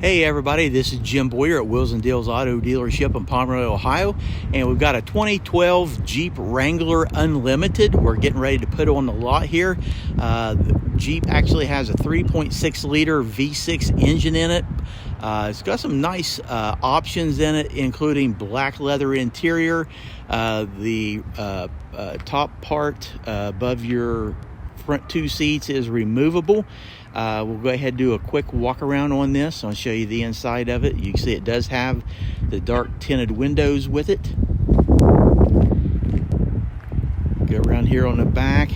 Hey everybody, this is Jim Boyer at Wheels and Deals Auto Dealership in Pomeroy, Ohio, and we've got a 2012 Jeep Wrangler Unlimited we're getting ready to put on the lot here. The Jeep actually has a 3.6 liter V6 engine in it. It's got some nice options in it, including black leather interior. The top part above your front two seats is removable. We'll go ahead and do a quick walk around on this. I'll show you the inside of it. You can see it does have the dark tinted windows with it. Go around here on the back.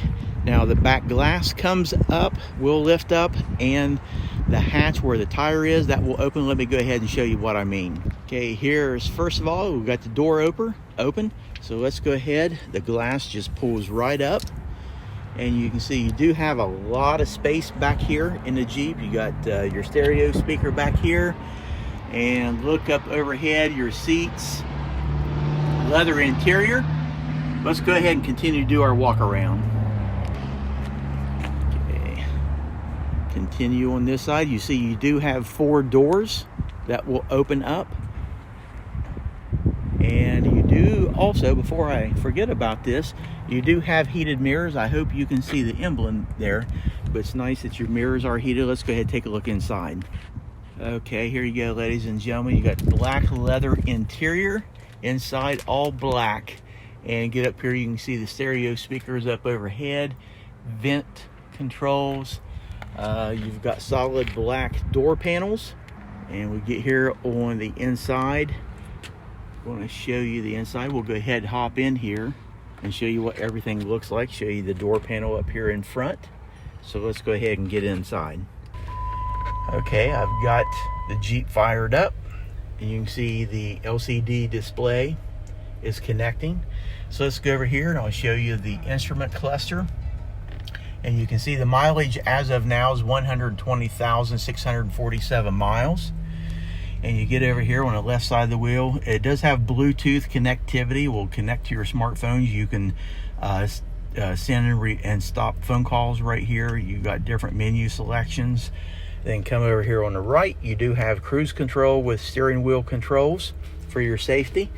Now the back glass comes up, will lift up, and the hatch where the tire is, that will open. Let me go ahead and show you what I mean. Okay, here's first of all, we've got the door open. So let's go ahead. The glass just pulls right up. And you can see you do have a lot of space back here in the Jeep. You got your stereo speaker back here, and look up overhead, your seats, leather interior. Let's go ahead and continue to do our walk around. Okay. Continue on this side. You see you do have 4 doors that will open up. And you do also, before I forget about this, you do have heated mirrors. I hope you can see the emblem there, but it's nice that your mirrors are heated. Let's go ahead and take a look inside. Okay, here you go, ladies and gentlemen. You got black leather interior, inside all black. And get up here, you can see the stereo speakers up overhead, vent controls. You've got solid black door panels. And we get here on the inside. I want to show you the inside. We'll go ahead and hop in here and show you what everything looks like. Show you the door panel up here in front. So let's go ahead and get inside. Okay, I've got the Jeep fired up, and you can see the LCD display is connecting. So let's go over here and I'll show you the instrument cluster. And you can see the mileage as of now is 120,647 miles. And you get over here on the left side of the wheel. It does have Bluetooth connectivity. It will connect to your smartphones. You can send and stop phone calls right here. You've got different menu selections. Then come over here on the right. You do have cruise control with steering wheel controls for your safety.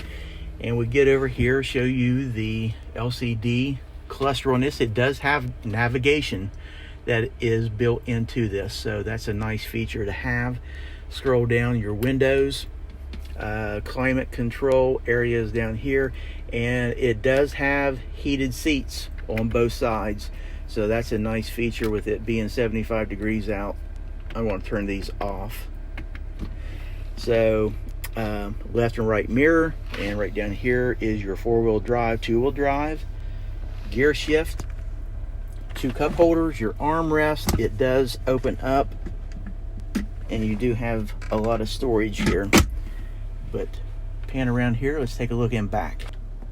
And we get over here, show you the LCD cluster on this. It does have navigation that is built into this. So that's a nice feature to have. Scroll down your windows, climate control areas down here, and it does have heated seats on both sides, so that's a nice feature with it being 75 degrees out. I want to turn these off. So left and right mirror, and right down here is your 4-wheel drive, 2-wheel drive, gear shift, 2 cup holders, your armrest. It does open up, and you do have a lot of storage here. But pan around here, let's take a look in back.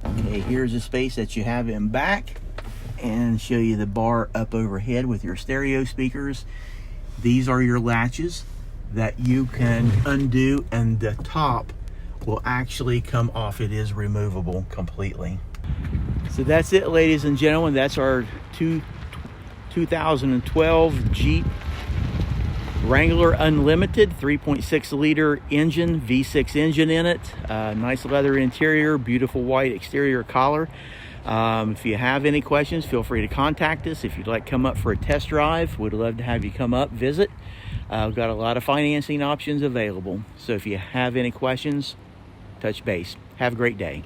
Okay, here's the space that you have in back, and show you the bar up overhead with your stereo speakers. These are your latches that you can undo, and the top will actually come off. It is removable completely. So that's it, ladies and gentlemen. That's our 2012 Jeep Wrangler Unlimited, 3.6 liter engine, V6 engine in it. Nice leather interior, beautiful white exterior collar. If you have any questions, feel free to contact us. If you'd like to come up for a test drive, we'd love to have you come up, visit. We've got a lot of financing options available. So if you have any questions, touch base. Have a great day.